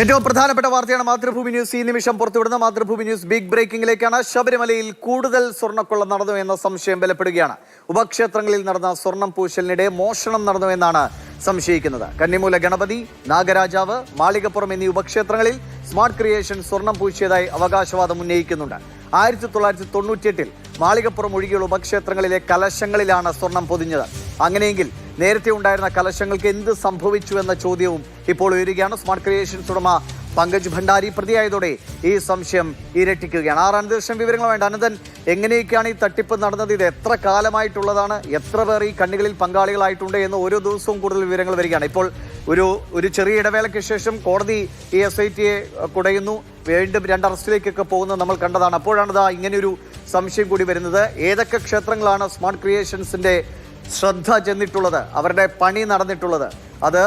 ഏറ്റവും പ്രധാനപ്പെട്ട വാർത്തയാണ് മാതൃഭൂമി ന്യൂസ് ഈ നിമിഷം പുറത്തുവിടുന്ന മാതൃഭൂമി ന്യൂസ് ബിഗ് ബ്രേക്കിംഗിലേക്കാണ്. ശബരിമലയിൽ കൂടുതൽ സ്വർണ്ണക്കൊള്ള നടന്നു എന്ന സംശയം ബലപ്പെടുകയാണ്. ഉപക്ഷേത്രങ്ങളിൽ നടന്ന സ്വർണം പൂശലിനിടെ മോഷണം നടന്നു എന്നാണ് സംശയിക്കുന്നത്. കന്നിമൂല ഗണപതി, നാഗരാജാവ്, മാളികപ്പുറം എന്നീ ഉപക്ഷേത്രങ്ങളിൽ സ്മാർട്ട് ക്രിയേഷൻ സ്വർണം പൂശിയതായി അവകാശവാദം ഉന്നയിക്കുന്നുണ്ട്. 1998 മാളികപ്പുറം ഒഴികെയുള്ള ഉപക്ഷേത്രങ്ങളിലെ കലശങ്ങളിലാണ് സ്വർണം പൊതിഞ്ഞത്. അങ്ങനെയെങ്കിൽ നേരത്തെ ഉണ്ടായിരുന്ന കലശങ്ങൾക്ക് എന്ത് സംഭവിച്ചു എന്ന ചോദ്യവും ഇപ്പോൾ ഉയരുകയാണ്. സ്മാർട്ട് ക്രിയേഷൻസ് ഉടമ പങ്കജ് ഭണ്ഡാരി പ്രതിയായതോടെ ഈ സംശയം ഇരട്ടിക്കുകയാണ്. അനന്തശം വിവരങ്ങൾ വേണ്ട. അനന്തൻ, എങ്ങനെയൊക്കെയാണ് ഈ തട്ടിപ്പ് നടന്നത്? ഇത് എത്ര കാലമായിട്ടുള്ളതാണ്? എത്ര പേർ ഈ കണ്ണികളിൽ പങ്കാളികളായിട്ടുണ്ട് എന്ന് ഓരോ ദിവസവും കൂടുതൽ വിവരങ്ങൾ വരികയാണ്. ഇപ്പോൾ ഒരു ചെറിയ ഇടവേളയ്ക്ക് ശേഷം കോടതി ഈ SITയെ കുടയുന്നു, വീണ്ടും 2 അറസ്റ്റിലേക്കൊക്കെ പോകുന്നത് നമ്മൾ കണ്ടതാണ്. അപ്പോഴാണ് ഇങ്ങനെയൊരു സംശയം കൂടി വരുന്നത്. ഏതൊക്കെ ക്ഷേത്രങ്ങളാണ് സ്മാർട്ട് ക്രിയേഷൻസിന്റെ ശ്രദ്ധ ചെന്നിട്ടുള്ളത്, അവരുടെ പണി നടന്നിട്ടുള്ളത്? അത്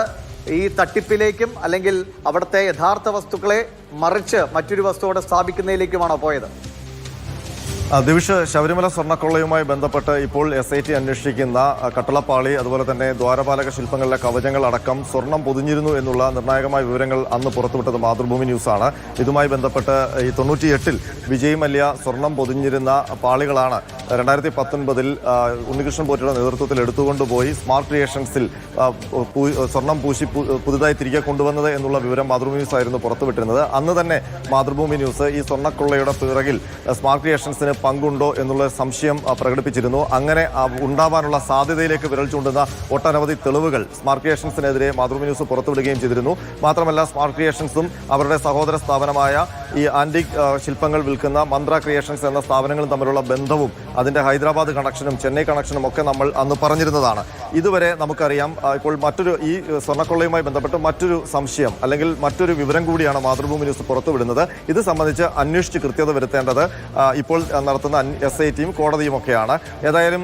ഈ തട്ടിപ്പിലേക്കും അല്ലെങ്കിൽ അവിടുത്തെ യഥാർത്ഥ വസ്തുക്കളെ മറിച്ച് മറ്റൊരു വസ്തു അവിടെ സ്ഥാപിക്കുന്നതിലേക്കുമാണോ പോയത്? ദിവിഷ്, ശബരിമല സ്വർണ്ണക്കൊള്ളയുമായി ബന്ധപ്പെട്ട് ഇപ്പോൾ SIT അന്വേഷിക്കുന്ന കട്ടളപ്പാളി, അതുപോലെ തന്നെ ദ്വാരപാലക ശില്പങ്ങളിലെ കവചങ്ങൾ അടക്കം സ്വർണം പൊതിഞ്ഞിരുന്നു എന്നുള്ള നിർണായകമായ വിവരങ്ങൾ അന്ന് പുറത്തുവിട്ടത് മാതൃഭൂമി ന്യൂസാണ്. ഇതുമായി ബന്ധപ്പെട്ട് ഈ 98 വിജയ് മല്യ സ്വർണം പൊതിഞ്ഞിരുന്ന പാളികളാണ് 2019 ഉണ്ണികൃഷ്ണൻ പോറ്റിയുടെ നേതൃത്വത്തിൽ എടുത്തുകൊണ്ടുപോയി സ്മാർട്ട് ക്രിയേഷൻസിൽ സ്വർണം പൂശി പുതുതായി തിരികെ കൊണ്ടുവന്നത് എന്നുള്ള വിവരം മാതൃഭൂമി ന്യൂസ് ആയിരുന്നു പുറത്തുവിട്ടിരുന്നത്. അന്ന് തന്നെ മാതൃഭൂമി ന്യൂസ് ഈ സ്വർണ്ണക്കൊള്ളയുടെ പിറകിൽ സ്മാർട്ട് ക്രിയേഷൻസിന് പങ്കുണ്ടോ എന്നുള്ള സംശയം പ്രകടിപ്പിച്ചിരുന്നു. അങ്ങനെ ഉണ്ടാവാനുള്ള സാധ്യതയിലേക്ക് വിരൽ ചൂണ്ടുന്ന ഒട്ടനവധി തെളിവുകൾ സ്മാർട്ട് ക്രിയേഷൻസിനെതിരെ മാതൃഭൂമി ന്യൂസ് പുറത്തുവിടുകയും ചെയ്തിരുന്നു. മാത്രമല്ല, സ്മാർട്ട് ക്രിയേഷൻസും അവരുടെ സഹോദര സ്ഥാപനമായ ഈ ആന്റിക് ശില്പങ്ങൾ വിൽക്കുന്ന മന്ത്ര ക്രിയേഷൻസ് എന്ന സ്ഥാപനങ്ങളും തമ്മിലുള്ള ബന്ധവും അതിന്റെ ഹൈദരാബാദ് കണക്ഷനും ചെന്നൈ കണക്ഷനും ഒക്കെ നമ്മൾ അന്ന് പറഞ്ഞിരുന്നതാണ്. ഇതുവരെ നമുക്കറിയാം, ഇപ്പോൾ ഈ സ്വർണ്ണക്കൊള്ളയുമായി ബന്ധപ്പെട്ട് മറ്റൊരു സംശയം അല്ലെങ്കിൽ മറ്റൊരു വിവരം കൂടിയാണ് മാതൃഭൂമി ന്യൂസ് പുറത്തുവിടുന്നത്. ഇത് സംബന്ധിച്ച് അന്വേഷിച്ച് കൃത്യത വരുത്തേണ്ടത് ഇപ്പോൾ നടത്തുന്ന SITയും കോടതിയും ഒക്കെയാണ്. ഏതായാലും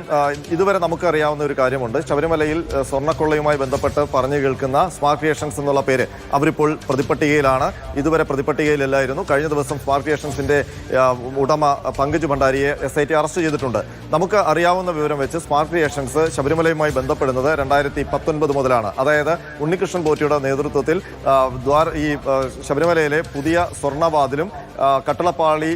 ഇതുവരെ നമുക്കറിയാവുന്ന ഒരു കാര്യമുണ്ട്. ശബരിമലയിൽ സ്വർണ്ണക്കൊള്ളയുമായി ബന്ധപ്പെട്ട് പറഞ്ഞു കേൾക്കുന്ന സ്മാർട്ട് ക്രിയേഷൻസ് എന്നുള്ള പേര് അവരിപ്പോൾ പ്രതിപട്ടികയിലാണ്. ഇതുവരെ പ്രതിപട്ടികയിലല്ലായിരുന്നു. കഴിഞ്ഞ ദിവസം സ്മാർട്ട് ക്രിയേഷൻസിന്റെ ഉടമ പങ്കജ് ഭണ്ഡാരിയെ SIT അറസ്റ്റ് ചെയ്തിട്ടുണ്ട്. നമുക്ക് അറിയാവുന്ന വിവരം വെച്ച് സ്മാർട്ട് ക്രിയേഷൻസ് ശബരിമലയുമായി ബന്ധപ്പെടുന്നത് 2019 മുതലാണ്. അതായത് ഉണ്ണികൃഷ്ണൻ പോറ്റിയുടെ നേതൃത്വത്തിൽ ഈ ശബരിമലയിലെ പുതിയ സ്വർണ്ണവാതിലും കട്ടളപ്പാളി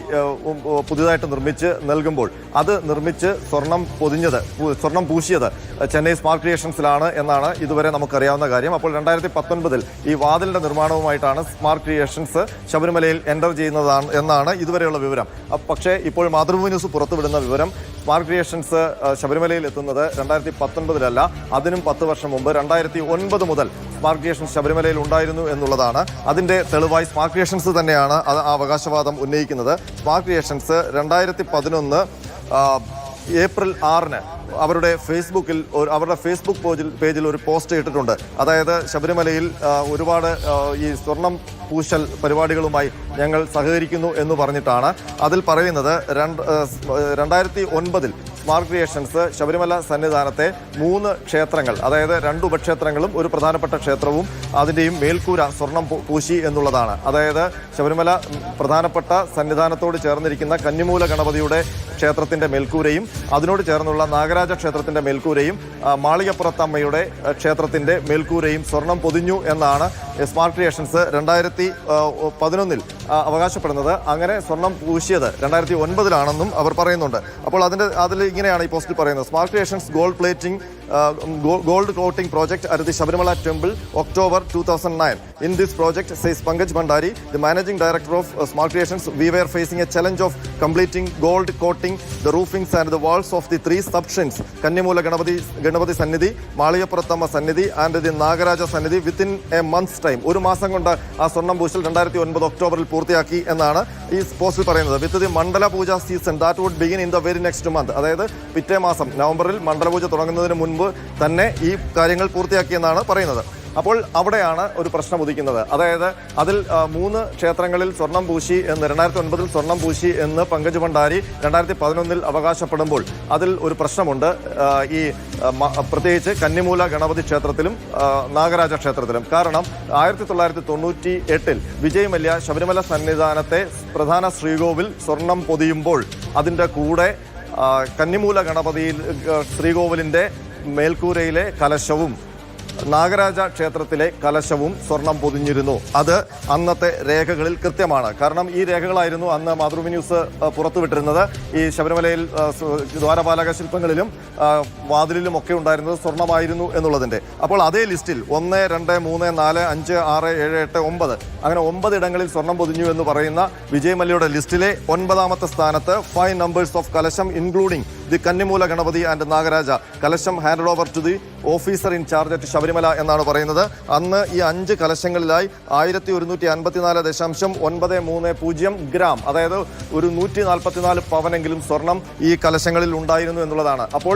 പുതിയതായിട്ട് നിർമ്മിച്ച് നൽകുമ്പോൾ അത് നിർമ്മിച്ച് സ്വർണം പൂശിയത് ചെന്നൈ സ്മാർട്ട് ക്രിയേഷൻസിലാണ് എന്നാണ് ഇതുവരെ നമുക്കറിയാവുന്ന കാര്യം. അപ്പോൾ 2019 ഈ വാതിലിന്റെ നിർമ്മാണവുമായിട്ടാണ് സ്മാർട്ട് ക്രിയേഷൻസ് ശബരിമലയിൽ എൻ്റർ ചെയ്യുന്നതാണ് എന്നാണ് ഇതുവരെയുള്ള വിവരം. പക്ഷേ ഇപ്പോൾ മാതൃഭൂമി ന്യൂസ് പുറത്തുവിടുന്ന വിവരം സ്മാർട്ട് ക്രിയേഷൻസ് ശബരിമലയിൽ എത്തുന്നത് 2019 അതിനും 10 വർഷം മുമ്പ് 2009 മുതൽ സ്മാർട്ട് ക്രിയേഷൻസ് ശബരിമലയിൽ ഉണ്ടായിരുന്നു എന്നുള്ളതാണ്. അതിന്റെ തെളിവായി സ്മാർട്ട് ക്രിയേഷൻസ് തന്നെയാണ് ആ അവകാശവാദം ഉന്നയിക്കുന്നത്. സ്മാർട്ട് ക്രിയേഷൻസ് 2011 ഏപ്രിൽ 6 അവരുടെ ഫേസ്ബുക്ക് പേജിൽ ഒരു പോസ്റ്റ് ഇട്ടിട്ടുണ്ട്. അതായത് ശബരിമലയിൽ ഒരുപാട് ഈ സ്വർണം പൂശൽ പരിപാടികളുമായി ഞങ്ങൾ സഹകരിക്കുന്നു എന്ന് പറഞ്ഞിട്ടാണ്. അതിൽ പറയുന്നത് 2009 സ്മാർട്ട് ക്രിയേഷൻസ് ശബരിമല സന്നിധാനത്തെ 3 ക്ഷേത്രങ്ങൾ, അതായത് 2 ഉപക്ഷേത്രങ്ങളും ഒരു പ്രധാനപ്പെട്ട ക്ഷേത്രവും അതിൻ്റെയും മേൽക്കൂര സ്വർണം പൂശി എന്നുള്ളതാണ്. അതായത് ശബരിമല പ്രധാനപ്പെട്ട സന്നിധാനത്തോട് ചേർന്നിരിക്കുന്ന കന്നിമൂല ഗണപതിയുടെ ക്ഷേത്രത്തിന്റെ മേൽക്കൂരയും അതിനോട് ചേർന്നുള്ള നാഗരാജ ക്ഷേത്രത്തിന്റെ മേൽക്കൂരയും മാളികപ്പുറത്തമ്മയുടെ ക്ഷേത്രത്തിന്റെ മേൽക്കൂരയും സ്വർണം പൊതിഞ്ഞു എന്നാണ് സ്മാർട്ട് ക്രിയേഷൻസ് 2011 അവകാശപ്പെടുന്നത്. അങ്ങനെ സ്വർണം പൂശിയത് 2009 അവർ പറയുന്നുണ്ട്. അപ്പോൾ അതിൽ ഇങ്ങനെയാണ് ഈ പോസ്റ്റിൽ പറയുന്നത്: smart creations gold coating project at the Shabarimala temple, October 2009. In this project, says Pankaj Bhandari, the managing director of Smart Creations, we were facing a challenge of completing gold coating the roofings and the walls of the 3 sub-shrines, Kannimoola Ganapati Sannidhi, Maliyappurathamma Sannidhi and the Nagaraja Sannidhi within a month's time. ഒരു മാസം കൊണ്ട് ആ സ്വർണം പൂശൽ 2009 ഒക്ടോബറിൽ പൂർത്തിയാക്കി എന്നാണ് ഈ പോസ്റ്റിൽ പറയുന്നത്. With the Mandala Pooja season that would begin in the very next month. അതായത് പിറ്റേ മാസം നവംബറിൽ മണ്ഡലപൂജ തുടങ്ങുന്നതിന് മുൻപ് തന്നെ ഈ കാര്യങ്ങൾ പൂർത്തിയാക്കിയെന്നാണ് പറയുന്നത്. അപ്പോൾ അവിടെയാണ് ഒരു പ്രശ്നം ഉദിക്കുന്നത്. അതായത് അതിൽ 3 ക്ഷേത്രങ്ങളിൽ സ്വർണം പൂശി എന്ന് 2009 സ്വർണം പൂശി എന്ന് പങ്കജ് ഭണ്ഡാരി 2011 അവകാശപ്പെടുമ്പോൾ അതിൽ ഒരു പ്രശ്നമുണ്ട്. ഈ പ്രത്യേകിച്ച് കന്നിമൂല ഗണപതി ക്ഷേത്രത്തിലും നാഗരാജ ക്ഷേത്രത്തിലും. കാരണം 1998 വിജയ് മല്യ ശബരിമല സന്നിധാനത്തെ പ്രധാന ശ്രീകോവിൽ സ്വർണം പൊതിയുമ്പോൾ അതിൻ്റെ കൂടെ കന്നിമൂല ഗണപതിയിൽ ശ്രീകോവിലിൻ്റെ മേൽക്കൂരയിലെ കലശവും നാഗരാജ ക്ഷേത്രത്തിലെ കലശവും സ്വർണം പൊതിഞ്ഞിരുന്നു. അത് അന്നത്തെ രേഖകളിൽ കൃത്യമാണ്. കാരണം ഈ രേഖകളായിരുന്നു അന്ന് മാതൃഭൂമി ന്യൂസ് പുറത്തുവിട്ടിരുന്നത്. ഈ ശബരിമലയിൽ ദ്വാരപാലക ശില്പങ്ങളിലും വാതിലിലും ഒക്കെ ഉണ്ടായിരുന്നത് സ്വർണമായിരുന്നു എന്നുള്ളതിന്റെ. അപ്പോൾ അതേ ലിസ്റ്റിൽ 1, 2, 3, 4, 5, 6, 7, 8, 9 അങ്ങനെ 9 ഇടങ്ങളിൽ സ്വർണം പൊതിഞ്ഞു എന്ന് പറയുന്ന വിജയ് മല്യയുടെ ലിസ്റ്റിലെ 9ാമത്തെ സ്ഥാനത്ത് 5 numbers of kalasham including the Kannimoola Ganapathi and Nagaraja kalasham hand over to the officer in charge at Sabarimala എന്നാണ് പറയുന്നത്. അന്ന് ഈ 5 കലശങ്ങളിലായി 1154.930 ഗ്രാം, അതായത് ഒരു 144 പവനെങ്കിലും സ്വർണം ഈ കലശങ്ങളിൽ ഉണ്ടായിരുന്നു എന്നുള്ളതാണ്. അപ്പോൾ